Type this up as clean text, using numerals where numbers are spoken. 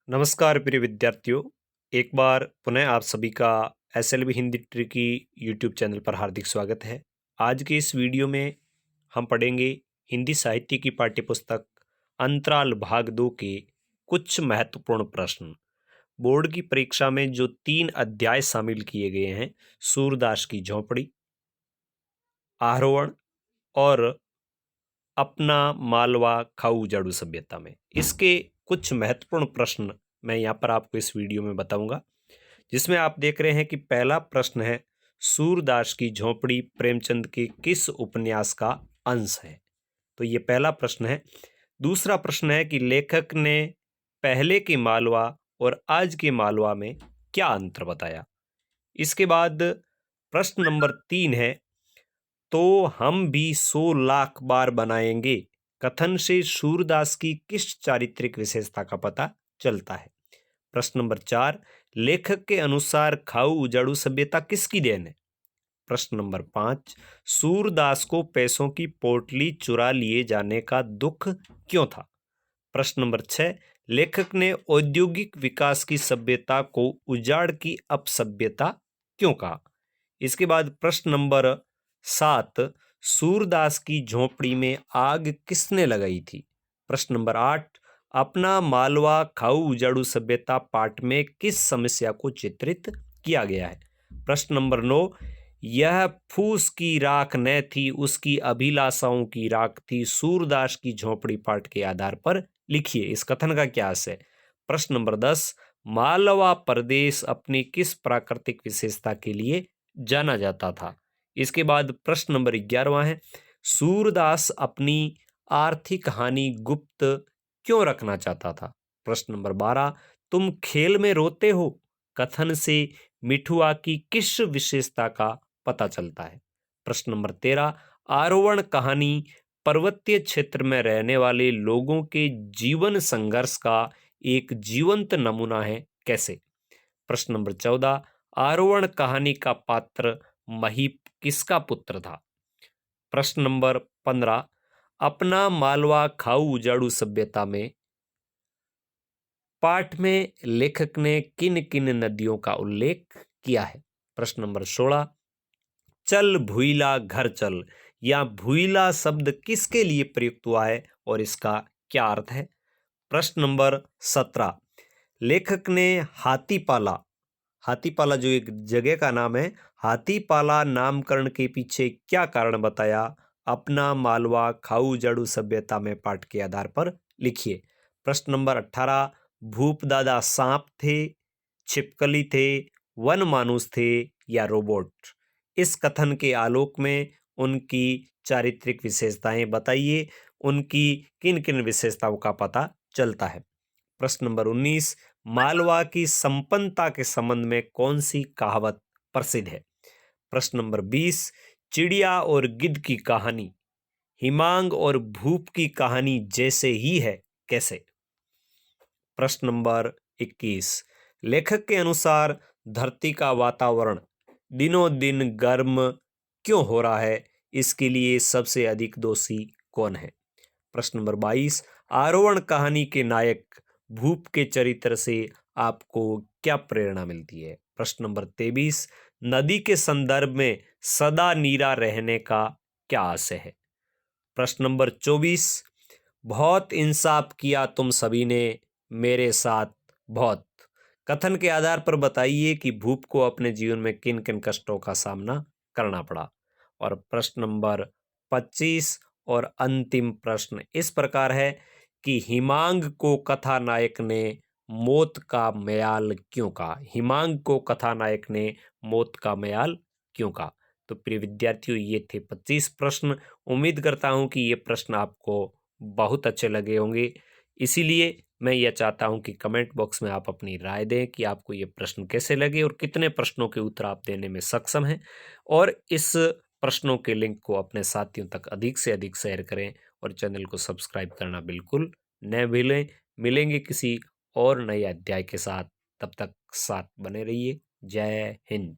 नमस्कार प्रिय विद्यार्थियों। एक बार पुनः आप सभी का SLV Hindi tricky YouTube channel पर हार्दिक स्वागत है। आज के इस वीडियो में हम पढ़ेंगे हिंदी साहित्य की पाठ्यपुस्तक अंतराल भाग 2 के कुछ महत्वपूर्ण प्रश्न। बोर्ड की परीक्षा में जो 3 अध्याय शामिल किए गए हैं, सूरदास की झोंपड़ी, आरोहण और अपना मालवा खाऊ जाड़ू सभ्यता में, इसके कुछ महत्वपूर्ण प्रश्न मैं यहाँ पर आपको इस वीडियो में बताऊंगा। जिसमें आप देख रहे हैं कि पहला प्रश्न है, सूरदास की झोंपड़ी प्रेमचंद के किस उपन्यास का अंश है? तो ये पहला प्रश्न है। दूसरा प्रश्न है कि लेखक ने पहले के मालवा और आज के मालवा में क्या अंतर बताया? इसके बाद प्रश्न नंबर 3 है, तो हम भी 100 लाख बार बनाएंगे कथन से सूरदास की किस चारित्रिक विशेषता का पता चलता है? प्रश्न नंबर 4, लेखक के अनुसार खाऊ उजाड़ू सभ्यता किसकी देन है? प्रश्न नंबर 5, सूरदास को पैसों की पोटली चुरा लिए जाने का दुख क्यों था? प्रश्न नंबर 6, लेखक ने औद्योगिक विकास की सभ्यता को उजाड़ की अपसभ्यता क्यों कहा? इसके बाद प्रश्न नंबर 7, सूरदास की झोंपड़ी में आग किसने लगाई थी? प्रश्न नंबर 8, अपना मालवा खाऊ उजाड़ू सभ्यता पाठ में किस समस्या को चित्रित किया गया है? प्रश्न नंबर 9, यह फूस की राख न थी, उसकी अभिलाषाओं की राख थी, सूरदास की झोंपड़ी पाठ के आधार पर लिखिए, इस कथन का क्या अर्थ है? प्रश्न नंबर 10, मालवा प्रदेश अपनी किस प्राकृतिक विशेषता के लिए जाना जाता था? इसके बाद प्रश्न नंबर 11वां है, सूरदास अपनी आर्थिक हानि गुप्त क्यों रखना चाहता था? प्रश्न नंबर 12, तुम खेल में रोते हो कथन से मिठुआ की किस विशेषता का पता चलता है? प्रश्न नंबर 13, आरोहण कहानी पर्वतीय क्षेत्र में रहने वाले लोगों के जीवन संघर्ष का एक जीवंत नमूना है, कैसे? प्रश्न नंबर 14, आरोहण कहानी का पात्र महीप किसका पुत्र था? प्रश्न नंबर 15, अपना मालवा खाऊ उजाड़ू सभ्यता में पाठ में लेखक ने किन किन नदियों का उल्लेख किया है? प्रश्न नंबर 16, चल भुइला घर चल, या भुइला शब्द किसके लिए प्रयुक्त हुआ है और इसका क्या अर्थ है? प्रश्न नंबर 17, लेखक ने हाथीपाला, हाथीपाला जो एक जगह का नाम है, हाथीपाला नामकरण के पीछे क्या कारण बताया? अपना मालवा खाऊ जड़ू सभ्यता में पाठ के आधार पर लिखिए। प्रश्न नंबर 18, भूपदादा सांप थे, छिपकली थे, वन मानुस थे या रोबोट? इस कथन के आलोक में उनकी चारित्रिक विशेषताएं बताइए, उनकी किन किन विशेषताओं का पता चलता है? प्रश्न नंबर 19, मालवा की संपन्नता के संबंध में कौन सी कहावत प्रसिद्ध है? प्रश्न नंबर 20, चिड़िया और गिद्ध की कहानी हिमांग और भूप की कहानी जैसे ही है, कैसे? प्रश्न नंबर 21, लेखक के अनुसार धरती का वातावरण दिनों दिन गर्म क्यों हो रहा है? इसके लिए सबसे अधिक दोषी कौन है? प्रश्न नंबर 22, आरोहण कहानी के नायक भूप के चरित्र से आपको क्या प्रेरणा मिलती है? प्रश्न नंबर 23, नदी के संदर्भ में सदा नीरा रहने का क्या आशय है? प्रश्न नंबर 24, बहुत इंसाफ किया तुम सभी ने मेरे साथ बहुत, कथन के आधार पर बताइए कि भूप को अपने जीवन में किन किन कष्टों का सामना करना पड़ा। और प्रश्न नंबर 25 और अंतिम प्रश्न इस प्रकार है कि हिमांग को कथानायक ने मौत का म्याल क्यों कहा? हिमांग को कथानायक ने मौत का म्याल क्यों कहा? तो प्रिय विद्यार्थियों, ये थे 25 प्रश्न। उम्मीद करता हूं कि ये प्रश्न आपको बहुत अच्छे लगे होंगे। इसीलिए मैं यह चाहता हूं कि कमेंट बॉक्स में आप अपनी राय दें कि आपको ये प्रश्न कैसे लगे और कितने प्रश्नों के उत्तर आप देने में सक्षम हैं। और इस प्रश्नों के लिंक को अपने साथियों तक अधिक से अधिक शेयर करें और चैनल को सब्सक्राइब करना बिल्कुल न भूलें। मिलेंगे किसी और नए अध्याय के साथ, तब तक साथ बने रहिए। जय हिंद।